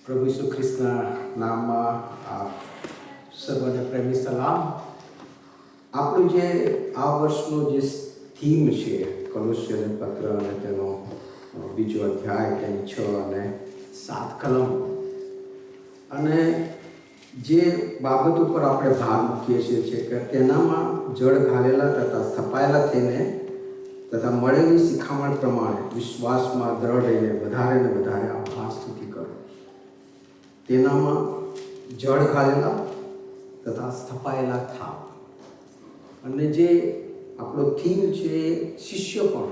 પ્રભુ ઈસુ ખ્રિસ્તના નામમાં સર્વને પ્રેમી સલામ. આપણું જે આ વર્ષનો જે થીમ છે કોલોસ્યન પત્ર અને તેનો બીજો અધ્યાય તેની 6 અને 7 કલમ, અને જે બાબત ઉપર આપણે ભાર મૂકીએ છીએ કે તેનામાં જળ ઘાલેલા તથા સ્થપાયેલા થઈને તથા મળેલી શિખામણ પ્રમાણે વિશ્વાસમાં દ્રઢ રહીને વધારે ને વધારે આભાર સ્તુતિ કરો. તેનામાં જળ ઘાલેલા તથા સ્થપાયેલા થાવ. અને જે આપણો થીમ છે શિષ્યપણ.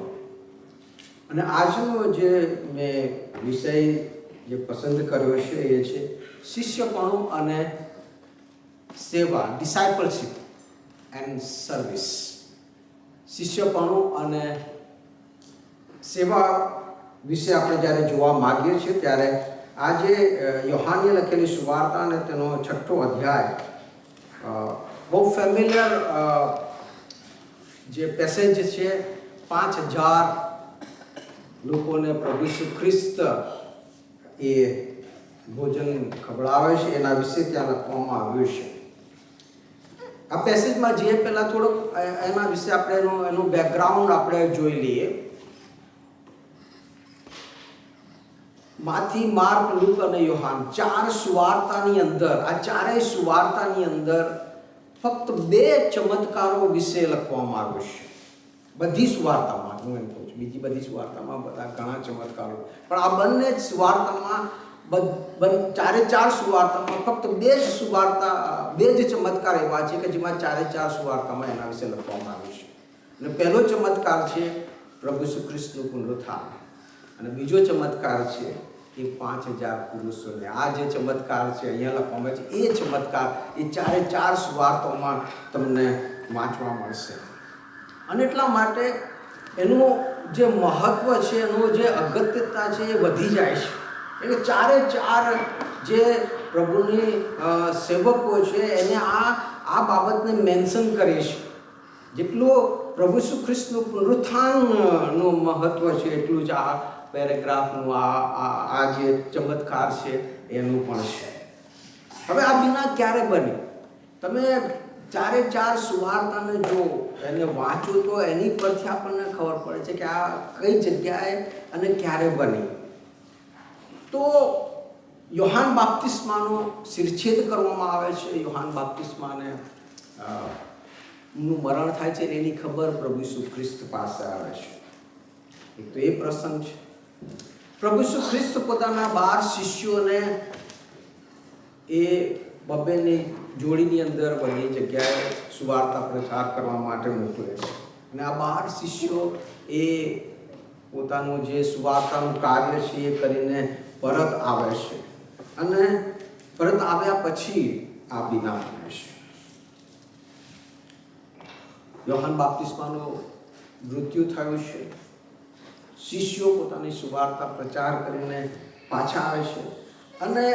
અને આજનો જે મેં વિષય જે પસંદ કર્યો છે એ છે શિષ્યપણું અને સેવા, ડિસાઇપલશીપ એન્ડ સર્વિસ. શિષ્યપણું અને સેવા વિશે આપણે જ્યારે જોવા માગીએ છીએ ત્યારે આજે યોહાનીએ લખેલી સુવાર્તા અને તેનો 6થો અધ્યાય બહુ ફેમિલિયર જે પેસેજ છે. 5000 લોકોને પ્રભુ ઈસુ ખ્રિસ્ત એ ભોજન ખવડાવે છે એના વિશે ત્યાં લખવામાં આવ્યું છે. આ પેસેજમાં જે પહેલાં થોડોક એના વિશે આપણે એનું બેકગ્રાઉન્ડ આપણે જોઈ લઈએ. માથી, માર્ક, લૂક અને યોહાન 4 સુવાર્તાની અંદર, આ ચારેય સુવાર્તાની અંદર ફક્ત 2 ચમત્કારો વિશે લખવામાં આવ્યું છે. બધી સુવાર્તામાં હું એમ કહું છું, બીજી બધી સુવાર્તામાં બધા ઘણા ચમત્કારો, પણ આ બંને જ સુવાર્તામાં ચારે 4 સુવાર્તામાં ફક્ત 2 જ ચમત્કાર એવા છે કે જેમાં ચારે 4 સુવાર્તામાં એના વિશે લખવામાં આવ્યું છે. અને પહેલો ચમત્કાર છે પ્રભુ ઈસુ ખ્રિસ્તનું પુનરુત્થાન, અને બીજો ચમત્કાર છે એ 5000 પુરુષોને. આ જે ચમત્કાર છે અહીંયા લખવામાં છે એ ચમત્કાર એ ચારે 4 સુવાર્તામાં તમને વાંચવા મળશે. અને એટલા માટે એનું જે મહત્વ છે, એનું જે અગત્યતા છે એ વધી જાય છે. એટલે ચારે 4 જે પ્રભુની સેવકો છે એને આ બાબતને મેન્શન કરે છે. જેટલું પ્રભુ ઈસુ ખ્રિસ્તનું પુનરુત્થાનનું મહત્વ છે એટલું જ આ પેરેગ્રાફનું આ જે ચમત્કાર છે એનું પણ છે. હવે આ વિના ક્યારે બની? તમે ચારે 4 સુવાર્તાને જો એને વાંચો તો એની પરથી આપણને ખબર પડે છે કે આ કઈ જગ્યાએ અને ક્યારે બની. તો યોહાન બાપ્તિસ્માનો શિરછેદ કરવામાં આવે છે. યોહાન બાપ્તિસ્માને નું મરણ થાય છે એની ખબર પ્રભુ ઈસુ ખ્રિસ્ત પાસે આવે છે. એક તો એ પ્રસંગ છે. પ્રભુ ઈસુ ખ્રિસ્ત પોતાના 12 શિષ્યોને એ બબ્બેની જોડીની અંદર બધી જગ્યાએ સુવાર્તા પ્રચાર કરવા માટે મોકલે છે. અને આ 12 શિષ્યો એ પોતાનું જે સુવાર્તાનું કાર્ય છે એ કરીને પરત આવે છે. અને પરત આવ્યા પછી આ બીમાર બને છે. યોહાન બાપ્તિસ્માનું મૃત્યુ થયું છે. શિષ્યો પોતાની સુવાર્તા પ્રચાર કરીને પાછા આવે છે. અને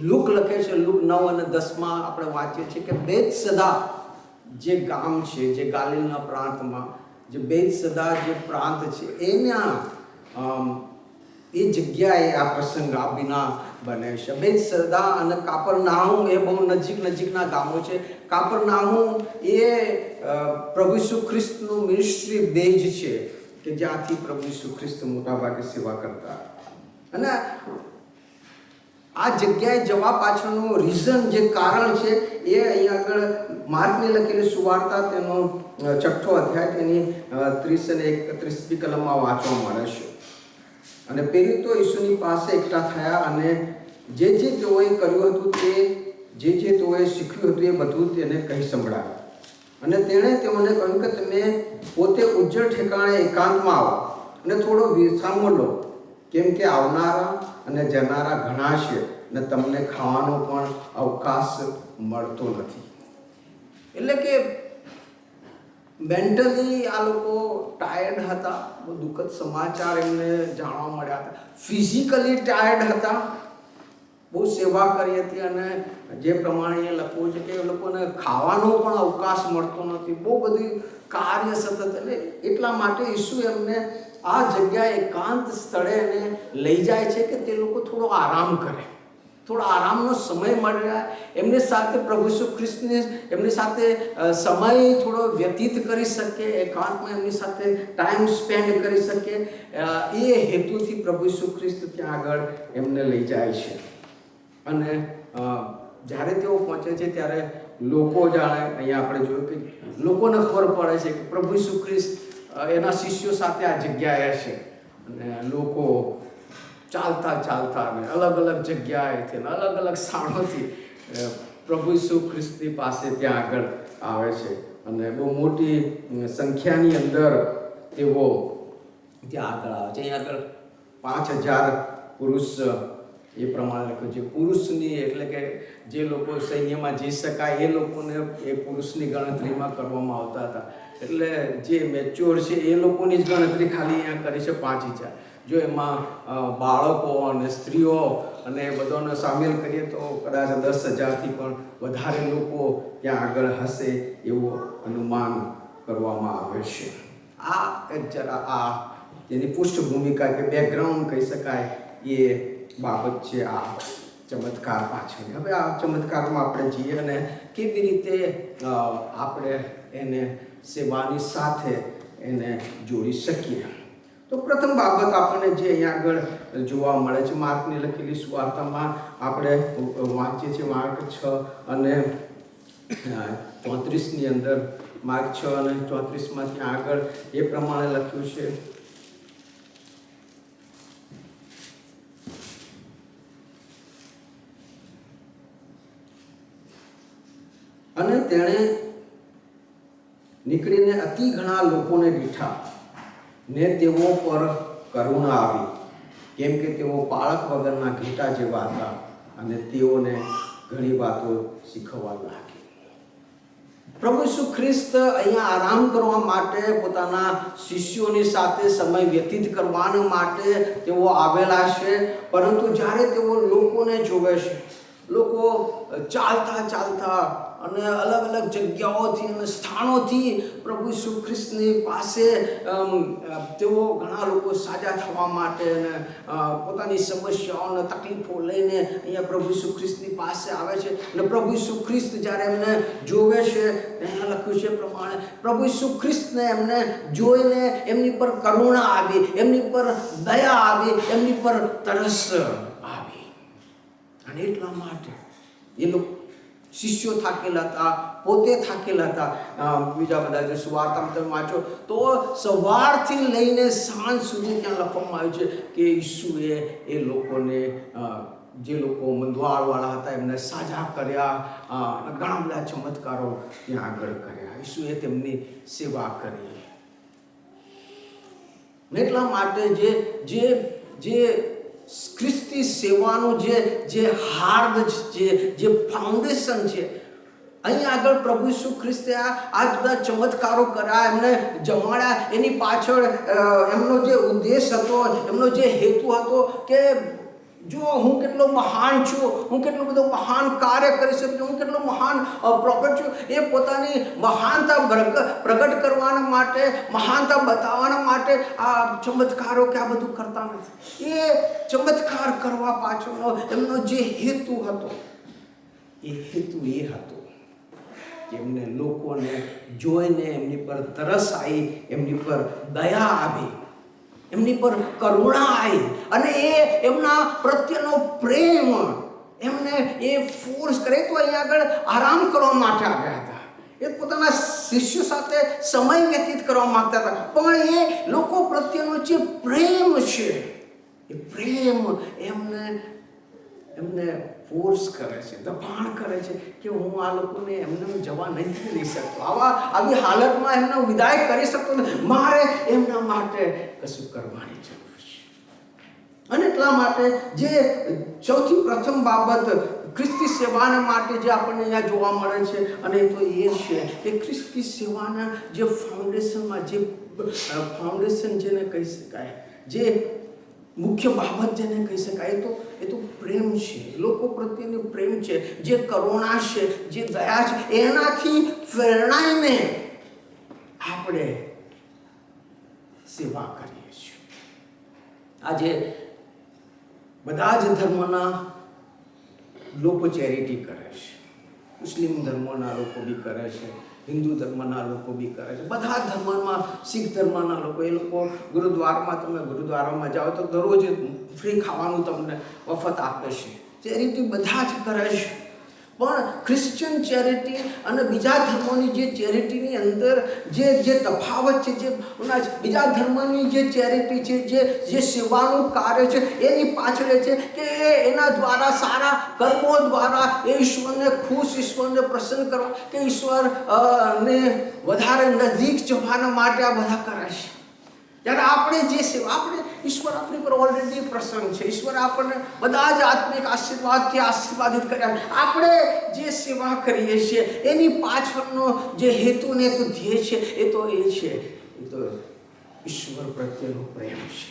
લૂક લખે છે, લૂક 9 અને 10માં આપણે વાંચીએ છીએ કે બેથસદા જે ગામ છે, જે ગાલિલના પ્રાંતમાં જે બેથસદા જે પ્રાંત છે એના એ જગ્યાએ આ પ્રસંગ આ બીના બને છે. બેથસદા અને કાપરનાહુમ એ બહુ નજીકના ગામો છે. કાપરનાહુમ એ પ્રભુ ઈસુ ખ્રિસ્તનું મિનિસ્ટ્રી બેઝ છે કે જ્યાંથી પ્રભુ ઈસુ ખ્રિસ્ત મોટાભાગે સેવા કરતા. અને આ જગ્યાએ જવા પાછળનું રીઝન, જે કારણ છે એ અહીં આગળ માર્કની લખેલી સુવાર્તા તેનો 6થો અધ્યાય તેની 30 અને 31 કલમમાં વાંચવા મળે છે. અને પ્રેરિતો ઈસુની પાસે એકઠા થયા અને જે તેઓએ કર્યું હતું તે જે તેઓએ શીખ્યું હતું એ બધું તેને કહી સંભળાવ્યું. અને તેણે તેઓને કહ્યું કે તમે પોતે ઉજ્જડ ઠેકાણે એકાંતમાં આવો અને થોડો વિશ્રામ લો, કેમ કે આવનારા અને જનારા ઘણા છે અને તમને ખાવાનો પણ અવકાશ મળતો નથી. એટલે કે મેન્ટલી આ લોકો ટાયર્ડ હતા. બહુ દુઃખદ સમાચાર એમને જાણવા મળ્યા હતા. ફિઝિકલી ટાયર્ડ હતા. બહુ સેવા કરી હતી અને જે પ્રમાણે એ લખવું છે કે એ લોકોને ખાવાનો પણ અવકાશ મળતો નથી. બહુ બધું કાર્ય સતત. એટલે એટલા માટે ઈસુ એમને આ જગ્યા એકાંત સ્થળે એને લઈ જાય છે કે તે લોકો થોડો આરામ કરે, થોડો આરામનો સમય મળી રહે, એમની સાથે પ્રભુ ઈસુ ખ્રિસ્તને એમની સાથે સમય થોડો વ્યતીત કરી શકે, એકાંતમાં એમની સાથે ટાઈમ સ્પેન્ડ કરી શકે, એ હેતુથી પ્રભુ ઈસુ ખ્રિસ્ત ત્યાં આગળ એમને લઈ જાય છે. અને જ્યારે તેઓ પહોંચે છે ત્યારે લોકો જાણે, અહીંયા આપણે જોયું કે લોકોને ખબર પડે છે કે પ્રભુ ઈસુ ખ્રિસ્ત એના શિષ્યો સાથે આ જગ્યાએ છે. અને લોકો ચાલતા ચાલતા અને અલગ અલગ જગ્યાએથી અને અલગ અલગ સ્થાનોથી પ્રભુ ઈસુ ખ્રિસ્તની પાસે ત્યાં આગળ આવે છે. અને બહુ મોટી સંખ્યાની અંદર તેઓ ત્યાં આગળ આવે છે. અહીંયા આગળ 5000 પુરુષ એ પ્રમાણે લખ્યું છે. પુરુષની એટલે કે જે લોકો સૈન્યમાં જઈ શકાય એ લોકોને એ પુરુષની ગણતરીમાં કરવામાં આવતા હતા. એટલે જે મેચ્યોર છે એ લોકોની જ ગણતરી ખાલી અહીંયા કરી છે 5000. જો એમાં બાળકો અને સ્ત્રીઓ અને બધાને સામેલ કરીએ તો કદાચ 10,000થી પણ વધારે લોકો ત્યાં આગળ હશે એવું અનુમાન કરવામાં આવે છે. આ એક જરા આ જેની પૃષ્ઠભૂમિકા કે બેકગ્રાઉન્ડ કહી શકાય એ બાબત છે આ ચમત્કાર પાછળ. હવે આ ચમત્કારમાં આપણે જઈએ અને કેવી રીતે આપણે એને સેવાની સાથે એને જોડી શકીએ. તો પ્રથમ બાબત આપણને જે અહીંયા આગળ જોવા મળે છે માર્કની લખેલી સુવાર્તામાં આપણે વાંચીએ છીએ માર્ક 6 અને 34ની અંદર. માર્ક 6 અને 34માં ત્યાં આગળ એ પ્રમાણે લખ્યું છે, અને તેણે નીકળીને અતિ ઘણા લોકોને દીઠા ને તેઓ પર કરુણા આવી, કેમ કે તેઓ બાળક વગરના ઘેટા જેવા હતા અને તેઓને ઘણી વાતો શીખવવા લાગી. પ્રભુ ઈસુ ખ્રિસ્ત અહીંયા આરામ કરવા માટે પોતાના શિષ્યોની સાથે સમય વ્યતીત કરવા માટે તેઓ આવેલા છે. પરંતુ જ્યારે તેઓ લોકોને જોવે છે, લોકો ચાલતા ચાલતા અને અલગ અલગ જગ્યાઓથી અને સ્થાનોથી પ્રભુ ઈસુ ખ્રિસ્તની પાસે તેઓ ઘણા લોકો સાજા થવા માટે અને પોતાની સમસ્યાઓ અને તકલીફો લઈને અહીંયા પ્રભુ ઈસુ ખ્રિસ્તની પાસે આવે છે. અને પ્રભુ ઈસુ ખ્રિસ્ત જ્યારે એમને જોવે છે, અહીંયા લખ્યું છે પ્રમાણે પ્રભુ ઈસુ ખ્રિસ્તને એમને જોઈને એમની પર કરુણા આવી, એમની પર દયા આવી, એમની પર તરસ આવી. અને એટલા માટે એ લોકો શિષ્યો થાકેલા હતા, પોતે થાકેલા હતા. બીજા બધા જે સુવાર્તામાં તમે વાંચો તો સવારથી લઈને સાંજ સુધી ત્યાં લખવામાં આવ્યું છે કે ઈસુએ એ લોકોને જે લોકો મંદવાળવાળા હતા એમને સાજા કર્યા, ઘણા બધા ચમત્કારો ત્યાં આગળ કર્યા. ઈસુએ તેમની સેવા કરી. એટલા માટે જે ખ્રિસ્તી સેવાનું જે હાર્દ છે, જે ફાઉન્ડેશન છે, અહીં આગળ પ્રભુ ઈસુ ખ્રિસ્તે આ બધા ચમત્કારો કર્યા, એમને જમાડ્યા. એની પાછળ એમનો જે ઉદ્દેશ હતો, એમનો જે હેતુ હતો કે જો હું કેટલો મહાન છું, હું કેટલું બધું મહાન કાર્ય કરી શકું છું, હું કેટલો મહાન પ્રોફેટ છું, એ પોતાની મહાનતા પ્રગટ કરવાના માટે, મહાનતા બતાવવાના માટે આ ચમત્કારો કે આ બધું કરતા નથી. એ ચમત્કાર કરવા પાછળનો એમનો જે હેતુ હતો એ હતો કે એમને લોકોને જોઈને એમની પર તરસ આવી, એમની પર દયા આવી, એમની પર કરુણા આવી, અને એ એમના પ્રત્યેનો પ્રેમ એમને એ ફોર્સ કરે. તો અહીંયા આગળ આરામ કરવા માટે આવ્યા હતા, એ પોતાના શિષ્યો સાથે સમય વ્યતીત કરવા માંગતા હતા. પણ એ લોકો પ્રત્યેનો જે પ્રેમ છે એ પ્રેમ એમને ફોર્સ કરે છે, દબાણ કરે છે કે હું આ લોકોને એમને જવા નથી દઈ શકતો, આવી હાલતમાં એમને વિદાય કરી શકતો નથી, મારે એમના માટે કશું કરવાની જરૂર છે. અને એટલા માટે જે સૌથી પ્રથમ બાબત ખ્રિસ્તી સેવાના માટે જે આપણને અહીંયા જોવા મળે છે, અને તો એ છે કે ખ્રિસ્તી સેવાના જે ફાઉન્ડેશનમાં ફાઉન્ડેશન જેને કહી શકાય, જે મુખ્ય બાબત જેને કહી શકાય એ તો પ્રેમ છે, લોકો પ્રત્યેનો પ્રેમ છે, જે કરુણા છે, જે દયા છે. એનાથી પ્રેરણાઈને આપણે સેવા કરીએ છીએ. આજે બધા જ ધર્મના લોકો ચેરિટી કરે છે. મુસ્લિમ ધર્મના લોકો બી કરે છે, હિન્દુ ધર્મના લોકો બી કરે છે, બધા ધર્મમાં. શીખ ધર્મના લોકો, એ લોકો ગુરુદ્વારામાં, તમે ગુરુદ્વારામાં જાઓ તો દરરોજ ફ્રી ખાવાનું તમને મફત આપે છે. ચેરિટી બધા જ કરે છે. પણ ક્રિશ્ચિયન ચેરિટી અને બીજા ધર્મોની જે ચેરિટીની અંદર જે તફાવત છે, જે બીજા ધર્મની જે ચેરિટી છે, જે સેવાનું કાર્ય છે, એની પાછળ છે કે એના દ્વારા, સારા કર્મો દ્વારા એ ઈશ્વરને ખુશ, ઈશ્વરને પ્રસન્ન કરવા, કે ઈશ્વર ને વધારે નજીક જવાના માટે આ બધા કરે છે. જ્યારે આપણે જે સેવા, આપણે ઈશ્વર આપણી પર ઓલરેડી પ્રસન્ન છે. ઈશ્વર આપણને બધા જ આત્મિક આશીર્વાદથી આશીર્વાદિત કર્યા. આપણે જે સેવા કરીએ છીએ એની પાછળનો જે હેતુ ને તો ધ્યેય છે, એ તો ઈશ્વર પ્રત્યેનો પ્રેમ છે,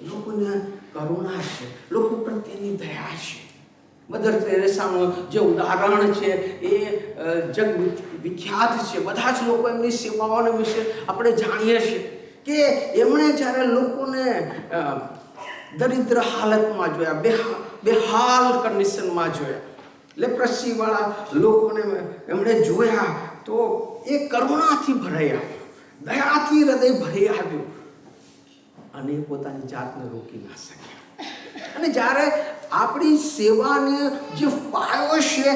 લોકોને કરુણા છે, લોકો પ્રત્યેની દયા છે. મધર તેરેસાનું જે ઉદાહરણ છે એ જગ વિખ્યાત છે. બધા જ લોકો એમની સેવાઓને વિશે આપણે જાણીએ છીએ કે એમણે જ્યારે લોકોને દરિદ્ર હાલતમાં જોયા, બેહાલ કન્ડિશનમાં જોયા, લેપ્રસીવાળા લોકોને એમણે જોયા તો એ કરુણાથી ભરાઈ આવ્યો, દયાથી હૃદય ભરી આવ્યું, અને પોતાની જાતને રોકી ના શક્યા. અને જ્યારે આપણી સેવાને જે પાયો છે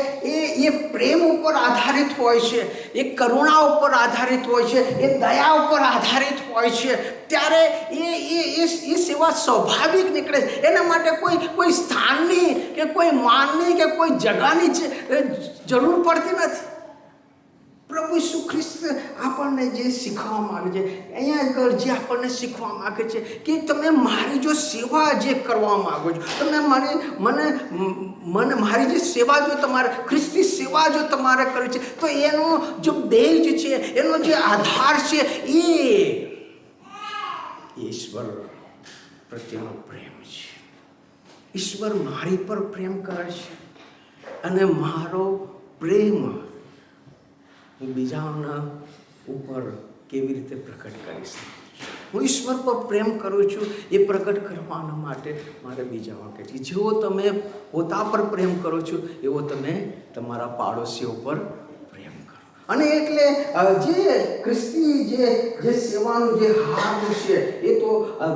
એ પ્રેમ ઉપર આધારિત હોય છે, એ કરુણા ઉપર આધારિત હોય છે, એ દયા ઉપર આધારિત હોય છે, ત્યારે એ સેવા સ્વાભાવિક નીકળે છે. એના માટે કોઈ સ્થાનની કે કોઈ માનની કે કોઈ જગાની જરૂર પડતી નથી. પ્રભુ ઈસુ ખ્રિસ્ત આપણને જે શીખવા માંગે છે, અહીંયા આગળ જે આપણને શીખવા માંગે છે કે તમે મારી જો સેવા જે કરવા માંગો છો, તમે મારી જે સેવા જો તમારે, ખ્રિસ્તી સેવા જો તમારે કરવી છે, તો એનો જો બેઝ છે, એનો જે આધાર છે, એ ઈશ્વર પ્રત્યેનો પ્રેમ છે. ઈશ્વર મારી પર પ્રેમ કરે છે, અને મારો પ્રેમ હું બીજાઓના ઉપર કેવી રીતે પ્રકટ કરી શકું છું. હું ઈશ્વર પર પ્રેમ કરું છું, એ પ્રકટ કરવાના માટે મારે બીજાઓ કે જેવો તમે પોતા પર પ્રેમ કરો છો, એવો તમે તમારા પાડોશીઓ પર પ્રેમ કરો. અને એટલે જે ખ્રિસ્તી જે સેવાનું જે હાર છે, એ તો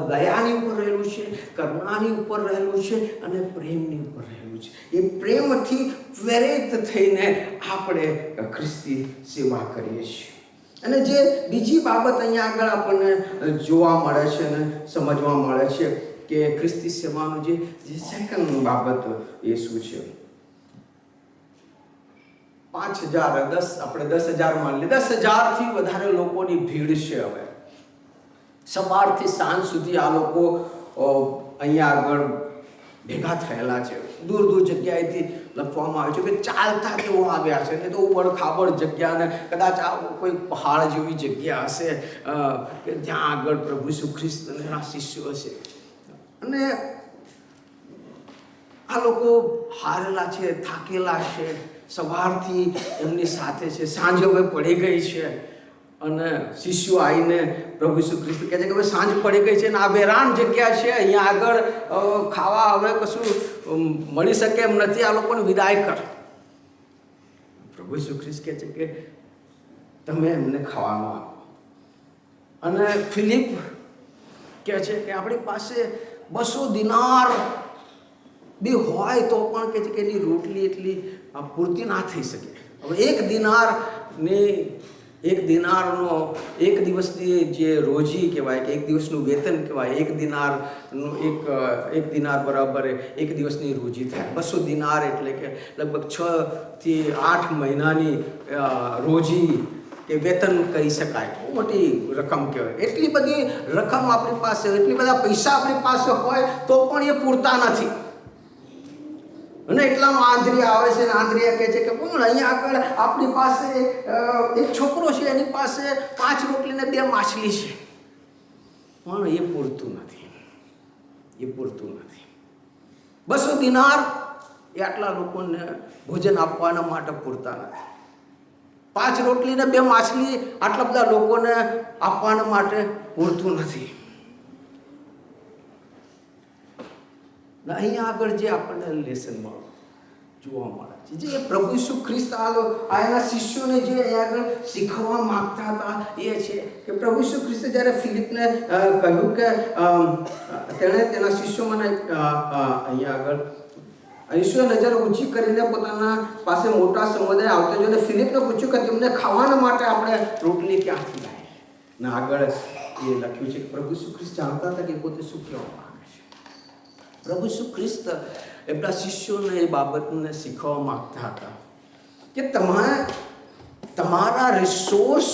દયાની ઉપર રહેલું છે, કરુણાની ઉપર રહેલું છે, અને પ્રેમની ઉપર રહેલું છે. એ પ્રેમથી પ્રેરિત થઈને આપણે ખ્રિસ્તી સેવા કરીએ છીએ. અને જે બીજી બાબત અહીંયા આગળ આપણને જોવા મળે છે અને સમજવા મળે છે કે ખ્રિસ્તી સેવાનું જે સેકન્ડ બાબત એ શું છે. 5,000, 10, આપણે 10,000 માની લઈએ, 10,000થી વધારે લોકોની ભીડ છે. હવે સવારથી સાંજ સુધી આ લોકો અહીંયા આગળ ભેગા થયેલા છે. દૂર દૂર જગ્યાએથી લખવામાં આવે છે કે ચાલતા તેઓ આવ્યા છે, ને તો ઉબડ-ખાબડ જગ્યા, ને કદાચ આ કોઈ પહાડ જેવી જગ્યા હશે કે જ્યાં આગળ પ્રભુ ઈસુ ખ્રિસ્ત અને એના શિષ્યો હશે. અને આ લોકો હારેલા છે, થાકેલા છે, સવારથી એમની સાથે છે, સાંજ હવે પડી ગઈ છે, અને શિષ્યો આવીને પ્રભુ ઈસુ ખ્રિસ્ત કહે છે કે હવે સાંજ પડી ગઈ છે, ને આ વેરાન જગ્યા છે, અહીંયા આગળ ખાવા હવે કશું મળી શકે એમ નથી, આ લોકોને વિદાય કર. પ્રભુ ઈસુ ખ્રિસ્ત કહે છે કે તમે એમને ખાવાનું આપો. અને ફિલિપ કહે છે કે આપણી પાસે 200 દિનાર બી હોય તો પણ કહે છે કે એની રોટલી એટલી પૂરતી ના થઈ શકે. હવે એક દિનારનો એક દિવસની જે રોજી કહેવાય, કે એક દિવસનું વેતન કહેવાય, એક દિનાર બરાબર એક દિવસની રોજી થાય. 200 દિનાર એટલે કે લગભગ 6 થી 8 મહિનાની રોજી કે વેતન કહી શકાય. બહુ મોટી રકમ કહેવાય. એટલી બધી રકમ આપણી પાસે, એટલી બધા પૈસા આપણી પાસે હોય તો પણ એ પૂરતા નથી. અને એટલામાં આંધ્રિયા આવે છે, અને આંધ્રિયા કહે છે કે પણ અહીંયા આગળ આપણી પાસે એક છોકરો છે, એની પાસે 5 રોટલી ને 2 માછલી છે, પણ એ પૂરતું નથી. 200 દિનાર એ આટલા લોકોને ભોજન આપવાના માટે પૂરતા નથી. 5 રોટલી ને 2 માછલી આટલા બધા લોકોને આપવાના માટે પૂરતું નથી. ને અહીંયા આગળ જે આપણને લેસનમાં જોવા મળે છે, જે પ્રભુ ઈસુ ખ્રિસ્ત આ એના શિષ્યોને જે અહીંયા આગળ શીખવવા માંગતા હતા એ છે કે પ્રભુ ઈસુ ખ્રિસ્તે જ્યારે ફિલિપને કહ્યું કે તેણે તેના શિષ્યોમાંના અહીંયા આગળ ઈસુએ નજર ઊંચી કરીને પોતાના પાસે મોટા સમુદાય આવતો જોઈને ફિલિપને પૂછ્યું કે તેમને ખાવાના માટે આપણે રોટલી ક્યાંથી લાવીએ. ને આગળ એ લખ્યું છે કે પ્રભુ ઈસુ ખ્રિસ્ત જાણતા હતા કે પોતે શું કહેવા માંગે છે. પ્રભુ ઈસુ ખ્રિસ્ત એમના શિષ્યોને એ બાબતને શીખવવા માંગતા હતા કે તમારા રિસોર્સ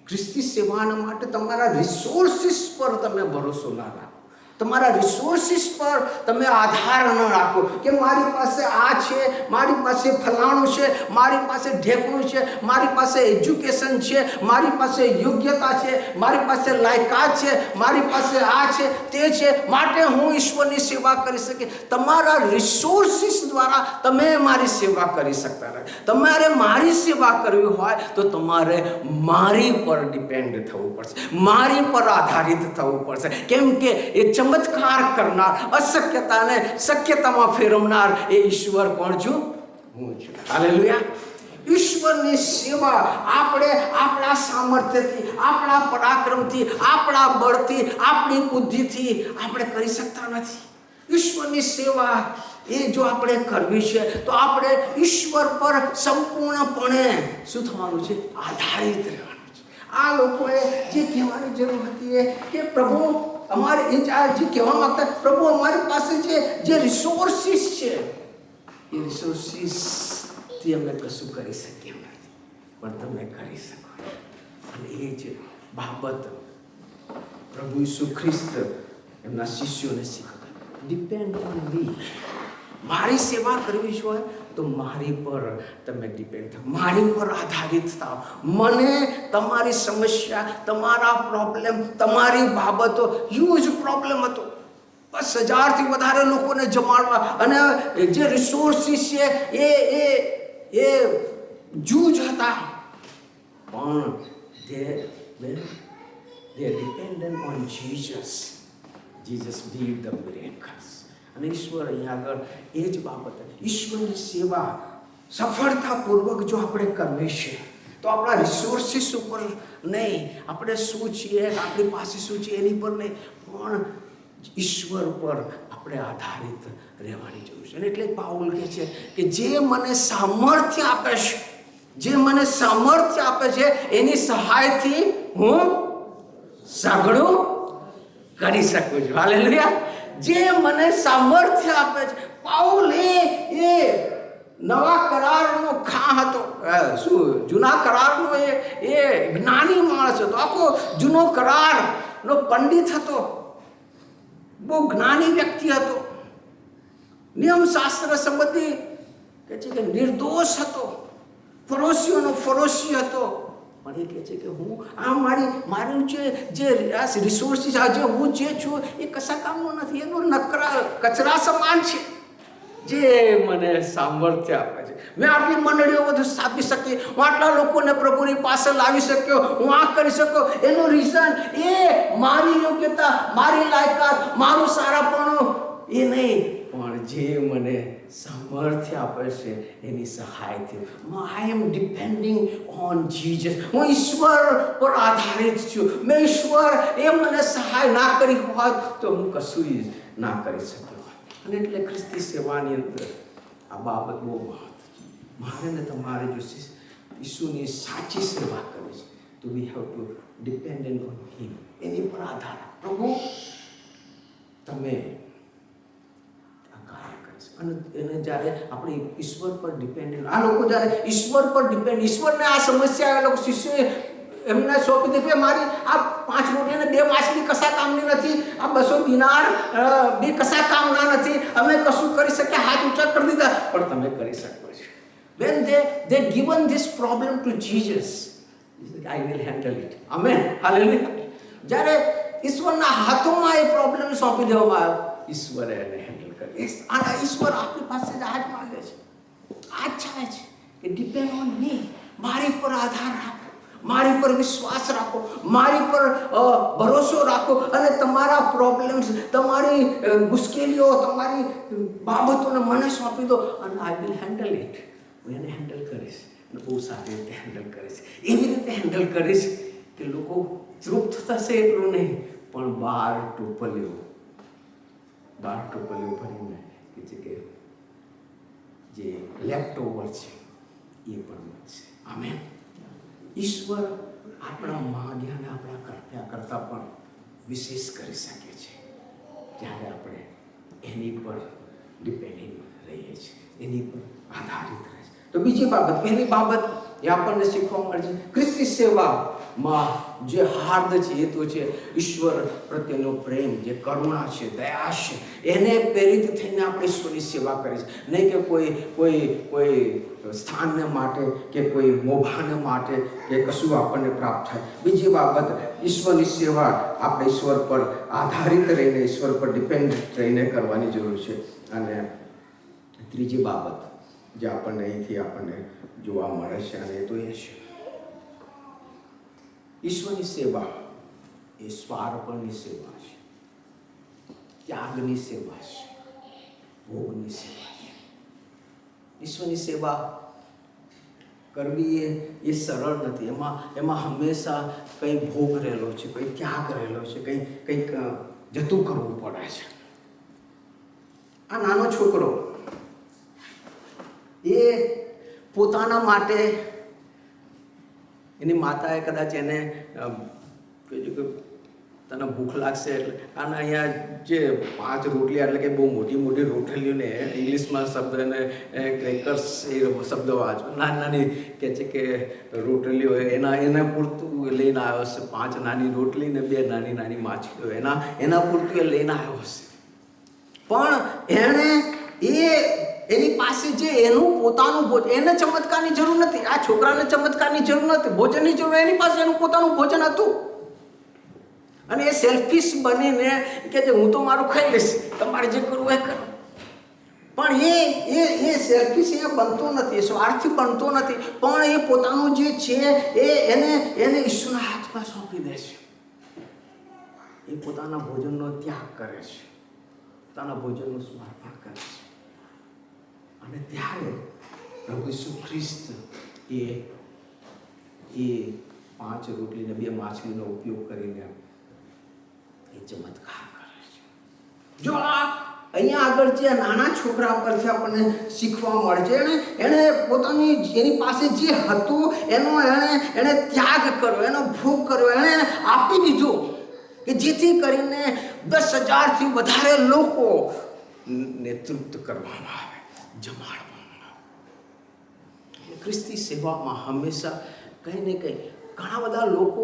ખ્રિસ્તી સેવાના માટે તમારા રિસોર્સિસ પર તમે ભરોસો ના રાખો, તમારા રિસોર્સિસ પર તમે આધાર ન રાખો કે મારી પાસે આ છે, મારી પાસે ફલાણું છે, મારી પાસે ઢેકણું છે, મારી પાસે એજ્યુકેશન છે, મારી પાસે યોગ્યતા છે, મારી પાસે લાયકાત છે, મારી પાસે આ છે તે છે માટે હું ઈશ્વરની સેવા કરી શકે. તમારા રિસોર્સિસ દ્વારા તમે મારી સેવા કરી શકતા નથી. તમારે મારી સેવા કરવી હોય તો તમારે મારી પર ડિપેન્ડ થવું પડશે, મારી પર આધારિત થવું પડશે. કેમ કે એ ચમત્કાર કરનાર, અશક્યતાને શક્યતામાં ફેરવનાર એ ઈશ્વર કોણ છું? હું છું. હાલેલુયા. ઈશ્વરની સેવા આપણે આપણા સામર્થ્યથી, આપણા પરાક્રમથી, આપણા બળથી, આપણી બુદ્ધિથી આપણે કરી શકતા નથી. ઈશ્વરની સેવા એ જો આપણે કરવી છે તો આપણે ઈશ્વર પર સંપૂર્ણપણે શું થવાનું છે? આધારિત રહેવાનું છે. આ લોકોએ જે કહેવાની જરૂર હતી કે પ્રભુ અમારે એ જે કહેવા માંગતા, પ્રભુ અમારી પાસે જે રિસોર્સિસ છે એ રિસોર્સિસથી અમે કશું કરી શકીએ નથી, પણ તમે કરી શકો. અને એ જ બાબત પ્રભુ ઈસુ ખ્રિસ્ત એમના શિષ્યોને શીખવતા. Depend on me. મારી સેવા કરવી હોય તો મારી પર તમે ડિપેન્ડ થાઓ, મારી પર આધારિત થાઓ. મને તમારી સમસ્યા, તમારા પ્રોબ્લેમ, તમારી બાબતો, હ્યુજ પ્રોબ્લેમ હતો. 10,000થી વધારે લોકોને જમાડવા અને જે રિસોર્સિસ છે એ જૂજ હતા, પણ they dependent on Jesus. Jesus did the miracles. અને ઈશ્વર અહીંયા આગળ એ જ બાબત, ઈશ્વરની સેવા સફળતાપૂર્વક જો આપણે કરવી છે તો આપણા રિસોર્સિસ ઉપર નહીં, આપણે શું છીએ, આપણી પાસે શું છે એની પર નહીં, પણ ઈશ્વર પર આપણે આધારિત રહેવાની જરૂર છે. અને એટલે પાઉલ કહે છે કે જે મને સામર્થ્ય આપે છે, જે મને સામર્થ્ય આપે છે એની સહાયથી હું સઘળું કરી શકું છું. હાલેલુયા. જે મને સામર્થ્ય આપે છે. પાઉલ એ નવા કરારનો ખા હતો, શું જૂના કરારનો એ જ્ઞાની માણસ હતો, આખો જૂનો કરારનો પંડિત હતો, બહુ જ્ઞાની વ્યક્તિ હતો, નિયમશાસ્ત્ર સંબંધી કે છે કે નિર્દોષ હતો, ફરોશીઓનો ફરોશી હતો. પણ એ કહે છે કે હું આ મારું જે રિસોર્સિસ આજે હું જે છું એ કશા કામનું નથી, એનું કચરા સમાન છે. જે મને સામર્થ્ય આપે છે, મેં આટલી મંડળીઓ બધું સ્થાપી શકી, હું આટલા લોકોને પ્રભુની પાસે લાવી શક્યો, હું આ કરી શક્યો, એનું રીઝન એ મારી યોગ્યતા, મારી લાયકાત, મારું સારાપણું એ નહીં, પણ જે મને સામર્થ્ય આપે છે એની સહાયથી. આઈ એમ ડિપેન્ડિંગ ઓન જીસસ. હું ઈશ્વર પર આધારિત છું. મેં ઈશ્વર એ મને સહાય ના કરી હોત તો હું કશું જ ના કરી શક્યો. અને એટલે ખ્રિસ્તી સેવાની અંદર આ બાબત બહુ મહત્વ. મારે ને તમારે જો ઈસુની સાચી સેવા કરવી છે તો we have to dependent on him. એની પર આધાર. પ્રભુ તમે અને એને જ્યારે આપણે ઈશ્વર પર ડિપેન્ડન્ટ, આ લોકો જ્યારે ઈશ્વર પર ડિપેન્ડ, ઈશ્વરને આ સમસ્યા એ લોકો શિષ્યોએ એમને સોંપી દીધી, મારી આ 5 રોટી અને 2 માછલી કશા કામની નથી, આ 200 દિનાર બી કશા કામના નથી, અમે કશું કરી શકીએ, હાથ ઊંચા કરી દીધા, પણ તમે કરી શકો છો. When they given this problem to Jesus, I will handle it. Amen. Hallelujah. જ્યારે ઈશ્વરના હાથોમાં એ પ્રોબ્લેમ સોંપી દેવામાં આવ્યો, ઈશ્વરે એને હેન્ડલ કરી. ઈશ્વર આપણી પાસે જ આ જ માંગે છે, આ જ ચાહે છે કે ડિપેન્ડ ઓન મી. મારી પર આધાર રાખો, મારી પર વિશ્વાસ રાખો, મારી પર ભરોસો રાખો અને તમારા પ્રોબ્લેમ્સ, તમારી મુશ્કેલીઓ, તમારી બાબતોને મને સોંપી દો અને આઈ વિલ હેન્ડલ ઇટ. હું એને હેન્ડલ કરીશ અને બહુ સારી રીતે હેન્ડલ કરીશ. એવી રીતે હેન્ડલ કરીશ કે લોકો તૃપ્ત થશે એટલું નહીં, પણ 12 ટોપલીઓ ભરીને કે જે લેફ્ટ ઓવર છે એ પણ મળશે. આમેન. ઈશ્વર આપણા માંગ્યાને આપણા કર્યા કરતાં પણ વિશેષ કરી શકે છે જ્યારે આપણે એની પર ડિપેન્ડિંગ રહીએ છીએ, એની પર આધારિત રહે છે. તો બીજી બાબત, પહેલી બાબત એ આપણને શીખવા મળે છે, ખ્રિસ્તી સેવામાં જે હાર્દ છે એ તો છે ઈશ્વર પ્રત્યેનો પ્રેમ, જે કરુણા છે, દયા છે, એને પ્રેરિત થઈને આપણે ઈશ્વરની સેવા કરી છે. નહીં કે કોઈ સ્થાનને માટે કે કોઈ મોભાને માટે કે કશું આપણને પ્રાપ્ત થાય. બીજી બાબત, ઈશ્વરની સેવા આપણે ઈશ્વર પર આધારિત રહીને, ઈશ્વર પર ડિપેન્ડન્ટ રહીને કરવાની જરૂર છે. અને ત્રીજી બાબત જે આપણને અહીંથી આપણને જોવા મળે છે અને એ તો એ છે, ઈશ્વરની સેવા એ સ્વાર્પણની સેવા છે, ત્યાગની સેવા છે, ભોગની સેવા છે. ઈશ્વરની સેવા કરવી એ સરળ નથી. એમાં હંમેશા કંઈ ભોગ રહેલો છે, કંઈ ત્યાગ રહેલો છે, કંઈક જતું કરવું પડે છે. આ નાનો છોકરો એ પોતાના માટે, એની માતાએ કદાચ એને કહ્યું કે તને ભૂખ લાગશે એટલે આના અહીંયા જે 5 રોટલી, એટલે કે બહુ મોટી મોટી રોટલીઓને ઇંગ્લિશમાં શબ્દ એને ક્રેકર્સ એ શબ્દ વાંચો, નાની કહે છે કે રોટલીઓ એના પૂરતું લઈને આવ્યો હશે. 5 નાની રોટલી ને 2 નાની માછલીઓ એના પૂરતું એ લઈને આવ્યો હશે. પણ એની પાસે જે એનું પોતાનું ભોજન, એને ચમત્કારની જરૂર નથી. આ છોકરાને ચમત્કારની જરૂર નથી, ભોજનની જરૂર. એની પાસે એનું પોતાનું ભોજન હતું અને એ સેલ્ફિશ બનીને કે હું તો મારું ખાઈ લઈશ, તમારે જે કરવું એ કરો. પણ એ સેલ્ફિશ એ બનતો નથી, સ્વાર્થી બનતો નથી, પણ એ પોતાનું જે છે એને ઈશ્વરના હાથમાં સોંપી દે છે. એ પોતાના ભોજનનો ત્યાગ કરે છે, પોતાના ભોજનનું સમર્પણ કરે છે. અને ત્યારે પ્રભુ ઈસુ ખ્રિસ્ત એ 5 રોટલી ને 2 માછલીનો ઉપયોગ કરીને એ ચમત્કાર કરે છે. જો અહીંયા આગળ જે નાના છોકરા પરથી આપણને શીખવા મળે છે, એણે એની પાસે જે હતું એણે ત્યાગ કર્યો, એનો ભોગ કર્યો, એણે આપી દીધો કે જેથી કરીને 10,000થી વધારે લોકો તૃપ્ત કરવામાં આવે, જમાડવામાં આવે. ખ્રિસ્તી સેવામાં હંમેશા કંઈ ને કંઈ ઘણા બધા લોકો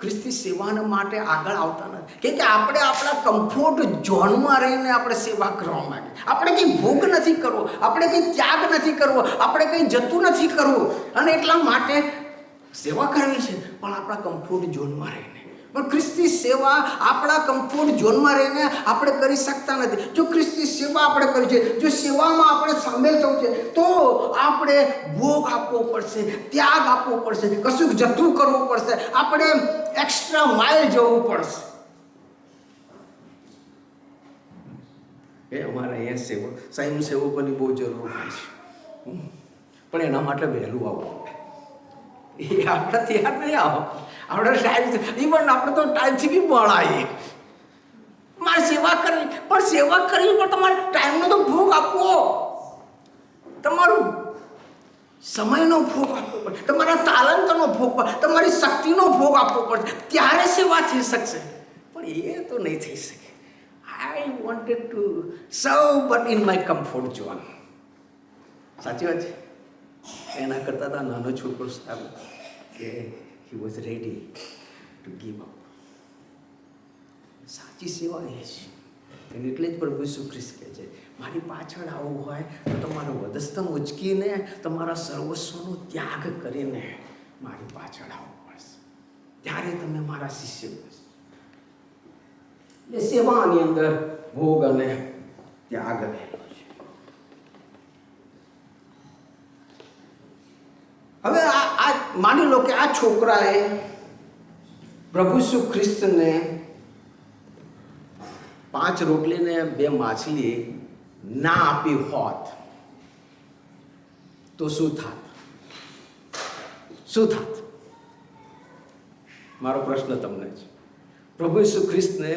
ખ્રિસ્તી સેવાના માટે આગળ આવતા નથી, કેમ કે આપણે આપણા કમ્ફર્ટ ઝોનમાં રહીને આપણે સેવા કરવા માંગીએ. આપણે કંઈ ભોગ નથી કરવો, આપણે કંઈ ત્યાગ નથી કરવો, આપણે કંઈ જતું નથી કરવું, અને એટલા માટે સેવા કરવી છે પણ આપણા કમ્ફર્ટ ઝોનમાં રહીને. પણ ખ્રિસ્તી સેવા આપણા કમ્ફર્ટ ઝોનમાં રહીને આપણે કરી શકતા નથી. જો ખ્રિસ્તી સેવા આપણે કરી છે, જો સેવામાં આપણે સામેલ થવું છે, તો આપણે ભોગ આપવો પડશે, ત્યાગ આપવો પડશે, કશું જતું કરવું પડશે, આપણે એક્સ્ટ્રા માઇલ જવું પડશે. અમારે અહીંયા સ્વયંસેવકોની બહુ જરૂર હોય છે, પણ એના માટે વહેલું આવવું પડે. એ આપણે તૈયાર નહીં આવો, આપણે ટાઈમ, ઇવન આપણે તો ટાઈમથી બી મળાઈએ. મારે સેવા કરવી, પણ સેવા કરવી પણ તમારે ટાઈમનો તો ભોગ આપવો, તમારું સમયનો ભોગ આપવો પડે, તમારા તાલંતનો ભોગ પડે, તમારી શક્તિનો ભોગ આપવો પડે, ત્યારે સેવા થઈ શકશે. પણ એ તો નહીં થઈ શકે. આઈ વોન્ટેડ ટુ સર્વ but in my comfort zone. સાચી વાત છે. એના કરતાં તો નાનો છોકરો સારું કે he was ready to give up. સાચી સેવા એ છે. અને એટલે જ પ્રભુ ઈસુ ખ્રિસ્ત કહે છે, મારી પાછળ આવવું હોય તો તમારો વધસ્તંભ ઉચકીને, તમારા સર્વસ્વનો ત્યાગ કરીને મારી પાછળ આવવું પડશે, ત્યારે તમે મારા શિષ્ય બનશો. એ સેવાની અંદર ભોગ અને ત્યાગ રહેલો છે. હવે આ માની લો કે આ છોકરાએ પ્રભુ ઈસુ ખ્રિસ્તને 5 રોટલી ને 2 માછલી ના આપી હોત તો શું થાત? શું થાત? મારો પ્રશ્ન તમને છે. પ્રભુ ઈસુ ખ્રિસ્તને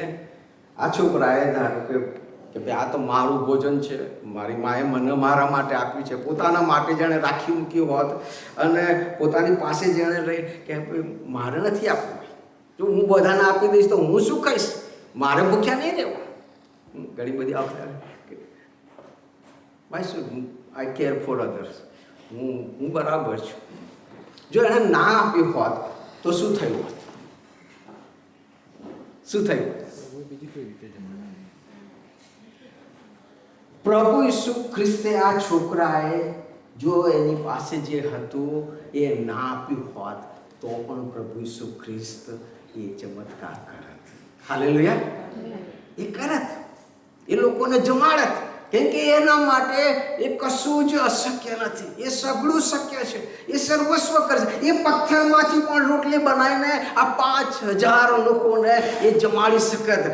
આ છોકરાએ ધારો કે ભાઈ આ તો મારું ભોજન છે, મારી માએ મને મારા માટે આપ્યું છે, પોતાના માટે જેણે રાખી મૂક્યું હોત અને પોતાની પાસે જેણે રહી કે મારે નથી આપવું, જો હું બધાને આપી દઈશ તો હું શું કહીશ? મારે ભૂખ્યા નહીં રહેવું. ઘણી બધી ભાઈ શું આઈ કેર ફોર અધર્સ, હું બરાબર છું. જો એણે ના આપ્યું હોત તો શું થયું હોત? શું થયું? પ્રભુ ઈસુ ખ્રિસ્તે આ છોકરાએ જો એની પાસે જે હતું એ ના આપ્યું હોત તો પણ પ્રભુ ઈસુ ખ્રિસ્ત એ ચમત્કાર કરત. હાલેલુયા! એ કરત, એ લોકોને જમાડત, કેમ કે એના માટે એ કશું જ અશક્ય નથી. એ સગળું શક્ય છે. એ સર્વસ્વ કરશે. એ પથ્થરમાંથી પણ રોટલી બનાવીને આ 5000 લોકોને એ જમાડી શકત.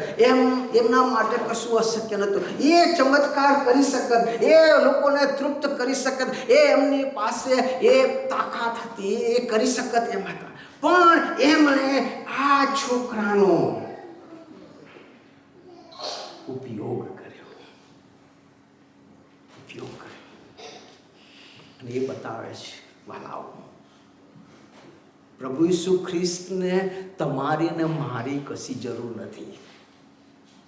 એમના માટે કશું અશક્ય નહોતું. એ ચમત્કાર કરી શકત, એ લોકોને તૃપ્ત કરી શકત, એ એમની પાસે એ તાકાત હતી, એ કરી શકત એમ હતા. પણ એમણે આ છોકરાનો ઉપયોગ કર્યો. અને એ બતાવે છે વાલાઓ, પ્રભુ ઈસુ ખ્રિસ્તને તમારી ને મારી કશી જરૂર નથી.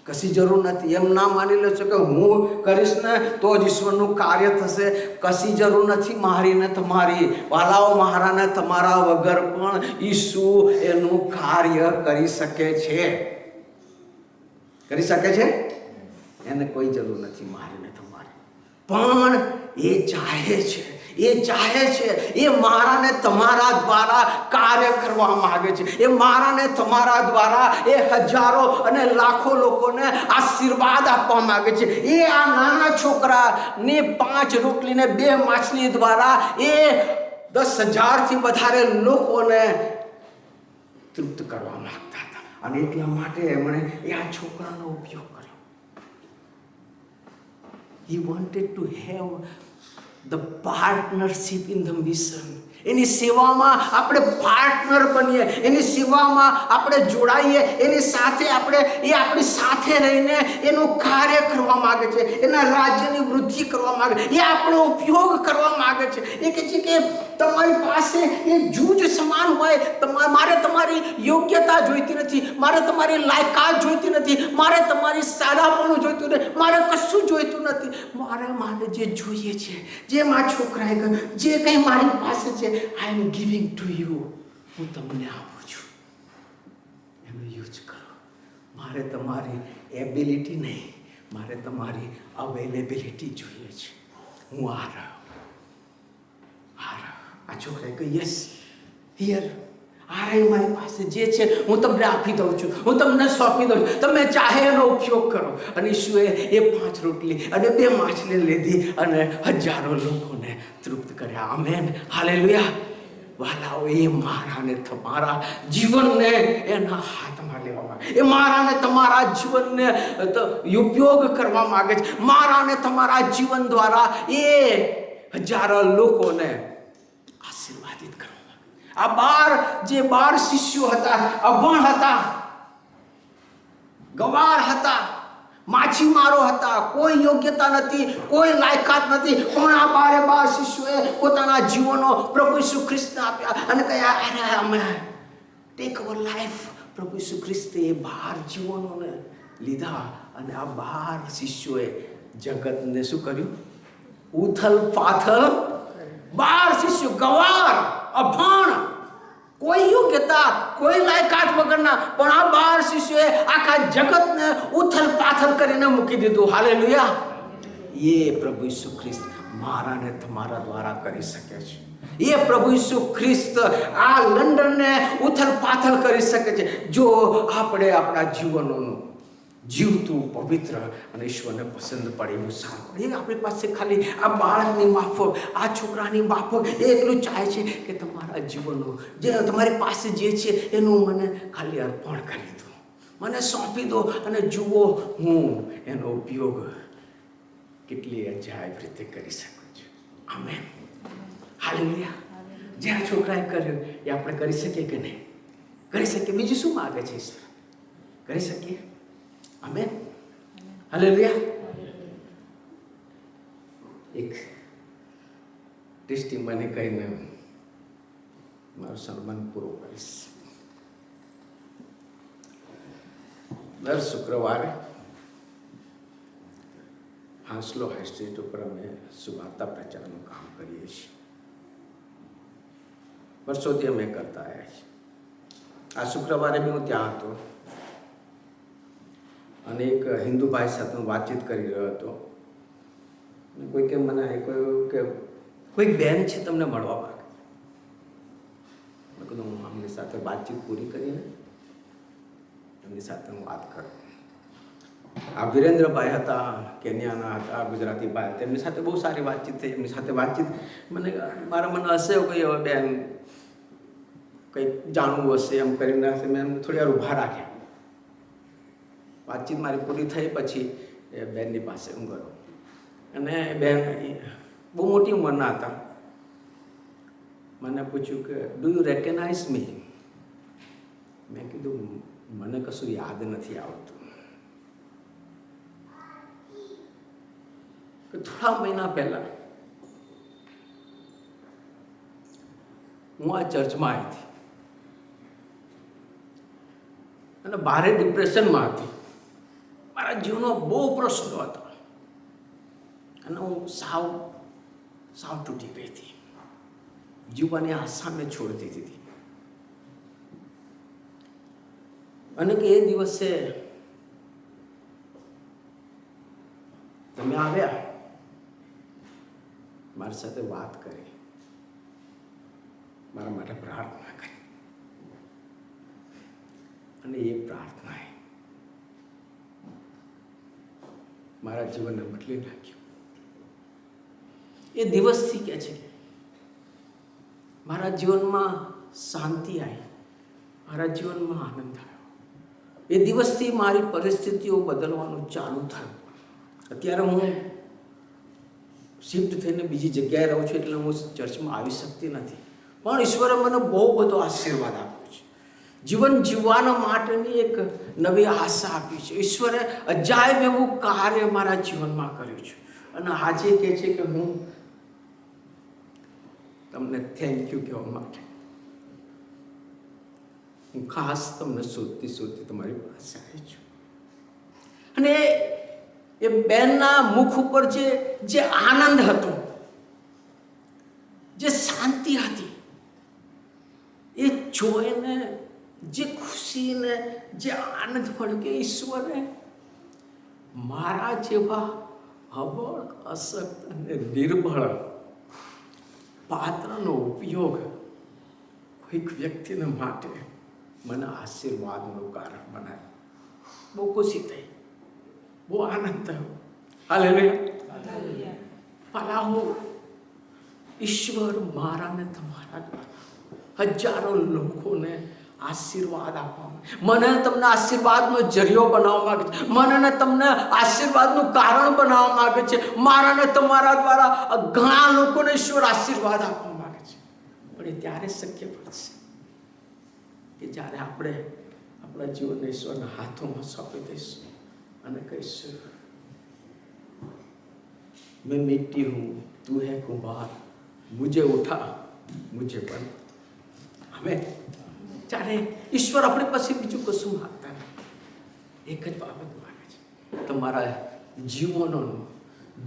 કશી જરૂર નથી. એમ ના માની લો છો કે હું કરીશ ને તો જ ઈશ્વરનું કાર્ય થશે. કશી જરૂર નથી મારી ને તમારી. વાલાઓ, મારા ને તમારા વગર પણ ઈસુ એનું કાર્ય કરી શકે છે. કરી શકે છે. એને કોઈ જરૂર નથી મારી ને તમારી. પણ એ ચાહે છે, એ ચાહે છે, એ મારા ને તમારા દ્વારા કાર્ય કરવા માંગે છે. એ મારા ને તમારા દ્વારા એ હજારો અને લાખો લોકોને આશીર્વાદ આપવા માંગે છે. એ આ નાના છોકરાને 5 રોટલી ને 2 માછલી દ્વારા એ 10,000થી વધારે લોકોને તૃપ્ત કરવા માંગતા હતા. અને એટલા માટે એમણે એ આ છોકરાનો ઉપયોગ કર્યો. He wanted to have the partnership in the mission. એની સેવામાં આપણે પાર્ટનર બનીએ, એની સેવામાં આપણે જોડાઈએ, એની સાથે આપણે એ આપણી સાથે રહીને એનું કાર્ય કરવા માંગે છે, એના રાજ્યની વૃદ્ધિ કરવા માંગે છે, એ આપણો ઉપયોગ કરવા માંગે છે. એ કહે છે કે તમારી પાસે એ જૂજ સમાન હોય. મારે તમારી યોગ્યતા જોઈતી નથી, મારે તમારી લાયકાત જોઈતી નથી, મારે તમારી સાદાપણું જોઈતું નથી, મારે કશું જોઈતું નથી. મારે જે જોઈએ છે, જે મારા છોકરાએ કહ્યું, જે કંઈ મારી પાસે છે, આઈ એમ ગિવિંગ ટુ યુ, હું તમને આપું છું, એનો યુઝ કરો. મારે તમારી એબિલિટી નહીં, મારે તમારી અવેલેબિલિટી જોઈએ છે. હું આ રહ્યો. આ છોકરાએ કહ્યું, યસ, હિયર, આ રહ્યું મારી પાસે જે છે હું તમને આપી દઉં છું, હું તમને સોંપી દઉં છું, તમે ચાહે એનો ઉપયોગ કરો. અને ઈસુએ એ 5 રોટલી અને 2 માછલી લીધી અને હજારો લોકોને તૃપ્ત કર્યા. Amen, hallelujah. વાલાઓ, એ મારા ને તમારા જીવનને એના હાથમાં લેવા માંગે, એ મારા ને તમારા જીવનને ઉપયોગ કરવા માંગે છે. મારા ને તમારા જીવન દ્વારા એ હજારો લોકોને આશીર્વાદિત કરવા માંગે. આ 12 શિષ્યો હતા, અભણ હતા, ગવાર હતા, માછીમારો હતા, કોઈ યોગ્યતા નથી, કોઈ લાયકાત નથી. પણ આ 12 શિષ્યોએ પોતાના જીવનો પ્રભુ ઈસુ ખ્રિસ્તને આપ્યા અને કહ્યા, અમે ટેક અવર લાઈફ. પ્રભુ ઈસુ ખ્રિસ્તે 12 જીવનોને લીધા અને આ 12 શિષ્યોએ જગતને શું કર્યું? ઉથલ પાથલ. 12 શિષ્યો, ગવાર, અભણ, કોઈ યોગ્યતા, કોઈ લાયકાત વગરના, પણ આ 12 શિષ્યોએ આખા જગતને ઉથલ પાથલ કરીને મૂકી દીધું. હાલેલુયા. એ પ્રભુ ઈસુ ખ્રિસ્ત મારા ને તમારા દ્વારા કરી શકે છે. એ પ્રભુ ઈસુ ખ્રિસ્ત આ લંડનને ઉથલ પાથલ કરી શકે છે, જો આપણે આપણા જીવનોનું જીવતું, પવિત્ર અને ઈશ્વરને પસંદ પડે એવું સારું. એ આપણી પાસે ખાલી આ બાળકની માફક, આ છોકરાની માફક એ એટલું ચાહે છે કે તમારા જીવનનો જે તમારી પાસે જે છે એનું મને ખાલી અર્પણ કરી દો, મને સોંપી દો અને જુઓ હું એનો ઉપયોગ કેટલી અજાયબ રીતે કરી શકું છું. Amen, hallelujah. જે આ છોકરાએ કર્યું એ આપણે કરી શકીએ કે નહીં? કરી શકીએ. બીજું શું માગે છે ઈશ્વર? કરી શકીએ. Amen, hallelujah. એક ટેસ્ટી મને કહીને મારું સન્માન પૂરું કરીશ. દર શુક્રવારે હાંસલો હાઈ સ્ટ્રીટ ઉપર અમે સુવાર્તા પ્રચારનું કામ કરીએ છીએ. વર્ષોથી અમે કરતા આવ્યા છીએ. આ શુક્રવારે બી હું ત્યાં હતો અને એક હિન્દુ ભાઈ સાથે હું વાતચીત કરી રહ્યો હતો. કોઈ કે મને કહ્યું કે કોઈ બેન છે તમને મળવા માંગે. મેં કીધું હું આમની સાથે વાતચીત પૂરી કરીને એમની સાથે હું વાત કરું. આ વિરેન્દ્રભાઈ હતા, કેન્યાના હતા, ગુજરાતી ભાઈ, તેમની સાથે બહુ સારી વાતચીત થઈ. એમની સાથે વાતચીત મારા મને હશે કોઈ હવે બેન કંઈક જાણવું હશે એમ કરીને મેં એમને થોડી વાર ઊભા રાખ્યા. વાતચીત મારી પૂરી થઈ પછી એ બેનની પાસે હું ગયો અને બેન બહુ મોટી ઉંમરના હતા. મને પૂછ્યું કે ડુ યુ રેકગ્નાઇઝ મી? મેં કીધું મને કશું યાદ નથી આવતું. કે થોડા મહિના પહેલા હું આ ચર્ચમાં આવી હતી અને ભારે ડિપ્રેશનમાં હતી. મારા જીવનો બહુ પ્રશ્નો હતા અને હું સાવ તૂટી ગઈ હતી. જીવવાની આશા મેં છોડી દીધી હતી. અને કે એ દિવસે તમે આવ્યા, મારી સાથે વાત કરી, મારા માટે પ્રાર્થના કરી અને એ પ્રાર્થનાએ મારા જીવનને બદલી નાખ્યું. એ દિવસથી કે છે મારા જીવનમાં શાંતિ આવી, મારા જીવનમાં આનંદ આવ્યો. એ દિવસથી મારી પરિસ્થિતિઓ બદલવાનું ચાલુ થયું. અત્યારે હું શિફ્ટ થઈને બીજી જગ્યાએ રહું છું એટલે હું ચર્ચમાં આવી શકતી નથી, પણ ઈશ્વરે મને બહુ બધો આશીર્વાદ આપ્યો છે. જીવન જીવવાના માટેની એક નવી આશા આપી છે. ઈશ્વરે અજાયબ એવું કાર્ય મારા જીવનમાં કર્યું છે અને આજે કહે છે કે હું તમને થેન્ક યુ કહેવા માટે હું ખાસ તમને શોધતી તમારી પાસે આવી છું. અને એ બેનના મુખ ઉપર જે આનંદ હતો, જે શાંતિ હતી, એ જોઈને જે ખુશીને જે આનંદ મળ્યો કે ઈશ્વરે મારા જેવા અબળ, અશક્ત અને નિર્બળ પાત્રનો ઉપયોગ કોઈક વ્યક્તિને માટે મને આશીર્વાદનું કારણ બનાવ્યું. બહુ ખુશી થઈ, બહુ આનંદ થયો. હાલેલુયા. ભલાહો ઈશ્વર મારા ને તમારા દ્વારા હજારો લોકોને આશીર્વાદ આપવા, મને તમને આશીર્વાદનો જરિયો બનાવવા માંગે છે. મને તમને આશીર્વાદનું કારણ બનાવવા માંગે છે. મારા ને તમારા દ્વારા ઘણા લોકોને ઈશ્વર આશીર્વાદ આપવા માંગે છે. પણ એ ત્યારે શક્ય પડશે કે જ્યારે આપણે આપણા જીવનને ઈશ્વરના હાથોમાં સોંપી દઈશું અને કહીશું मैं मिट्टी हूँ, तू है कुम्हार, मुझे उठा मुझे बन. हमें જ્યારે ઈશ્વર આપણી પાસે બીજું કશું માગતા નથી, એક જ બાબત માગે છે, તમારા જીવનોનું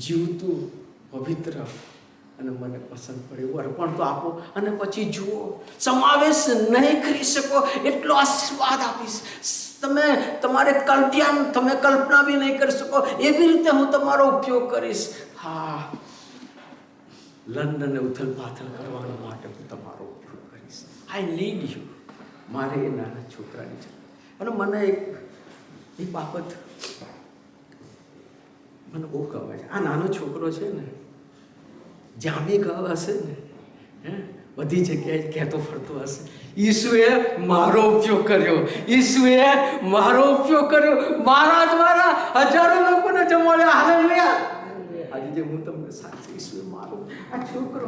જીવતું, પવિત્ર અને મને પસંદ પડે એવું અર્પણ તો આપો. અને પછી જુઓ, સમાવેશ નહીં કરી શકો એટલો આશીર્વાદ આપીશ. તમે કલ્પના બી નહીં કરી શકો એવી રીતે હું તમારો ઉપયોગ કરીશ. હા, લંડનને ઉથલ પાથલ કરવા માટે હું તમારો ઉપયોગ કરીશ. I need you. મારે એ નાના છોકરાની છે અને મને એક બાબત મને બહુ ગમે છે. આ નાનો છોકરો છે ને, જ્યાં બી ગયો હશે ને, બધી જગ્યાએ કહેતો ફરતો હશે, ઈસુએ મારો ઉપયોગ કર્યો, ઈસુએ મારો ઉપયોગ કર્યો, મારા દ્વારા હજારો લોકોને જમાડ્યા. હાલેલુયા. આજે જે હું તમને સાચું, ઈસુએ મારો, આ છોકરો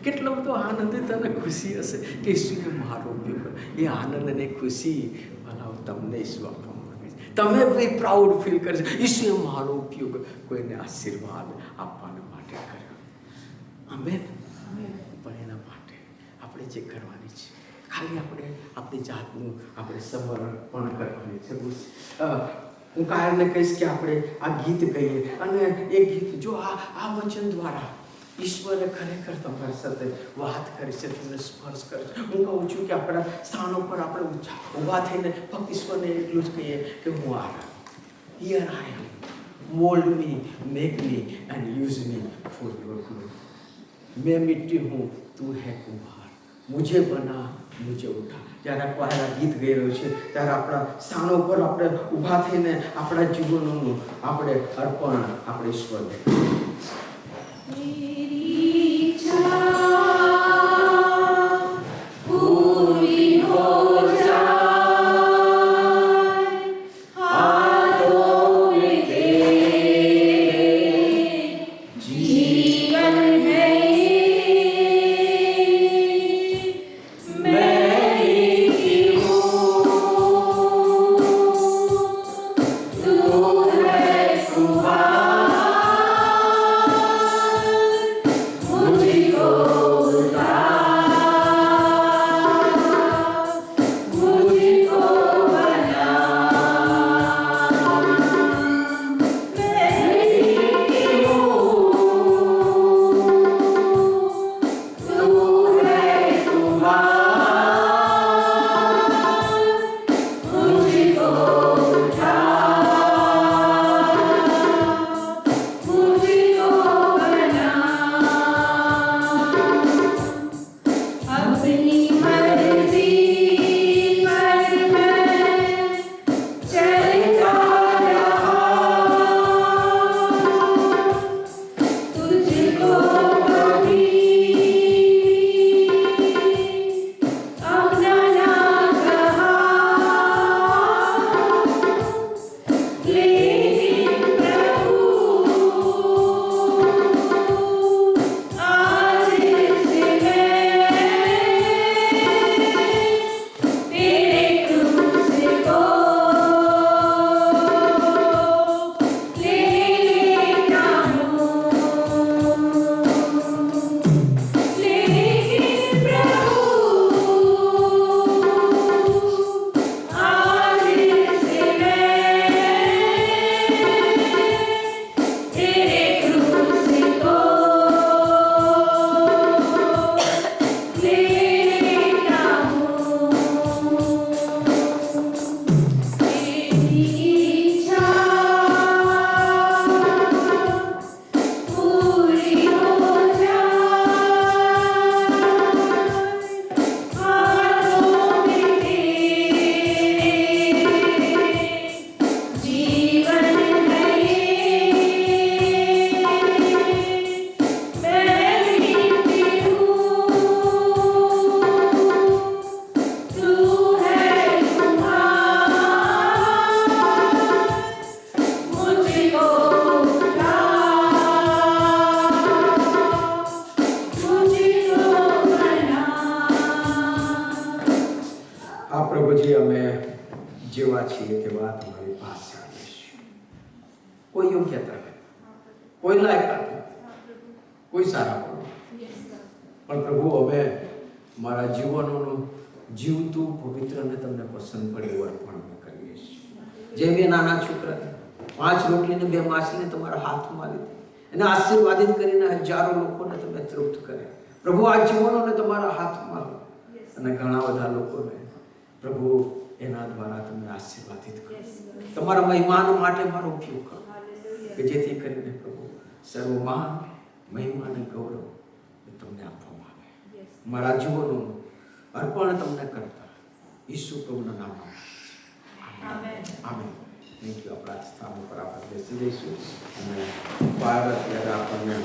કેટલો બધો આનંદિત અને ખુશી હશે કે ઈસુએ મારો ઉપયોગ કર્યો. એ આનંદ અને ખુશી ભલા તમને ઈસુ આપવા માંગે છે. તમે બી પ્રાઉડ ફીલ કરશો, ઈસુએ મારો ઉપયોગ કોઈને આશીર્વાદ આપવાને માટે કર્યો. આમેન. પણ એના માટે આપણે જે કરવાની છે, ખાલી આપણે આપણી જાતનું આપણે સમર્પણ કરવાની છે. હું કાયમને કહીશ કે આપણે આ ગીત ગઈએ અને એ ગીત જો આ વચન દ્વારા ઈશ્વરે ખરેખર તમારી સાથે વાત કરી છે, તમને સ્પર્શ કરે છે. હું કહું છું કે આપણા સ્થાનો પર આપણે ઊભા થઈને ફક્ત ઈશ્વરને એટલું જ કહીએ કે હું આ here I am, mould me, make me and use me for your glory. मैं मिट्टी हूँ, तू है कुम्हार, मुझे बना, मुझे उठा. જ્યારે પહેલા ગીત ગઈ રહ્યું છે ત્યારે આપણા સ્થાનો પર આપણે ઊભા થઈને આપણા જીવનોનું આપણે અર્પણ આપણે ઈશ્વરને જેવા છીએ તેવા તમારી પાસે આવીશું. કોઈ યોગ્યતા નથી, કોઈ લાયકાત નથી, કોઈ સારા પણ પ્રભુ હવે મારા જીવનોનું જીવતું પવિત્રને તમને પસંદ પડે એવું અર્પણ અમે કરીએ છીએ. જે બે નાના છોકરા 5 રોટલી ને 2 માછલીને તમારા હાથમાં લીધી અને આશીર્વાદિત કરીને હજારો લોકોને તમે તૃપ્ત કર્યા. પ્રભુ આ જીવનોને તમારા હાથમાં અને ઘણા બધા લોકોને પ્રભુ એના દ્વારા તમે આશીર્વાદિત કરો. તમારા મહિમાન માટે મારો ઉપયોગ કરો કે જેથી કરીને પ્રભુ સર્વમાન મહિમા અને ગૌરવ તમને આપવામાં આવે. મારા જીવનનું અર્પણ તમને કરતા ઈસુ પ્રભુના નામમાં આમેન. આમેન. Thank you. આપણા સ્થાન ઉપર આપણે બેસી દઈશું અને અત્યારે આપણને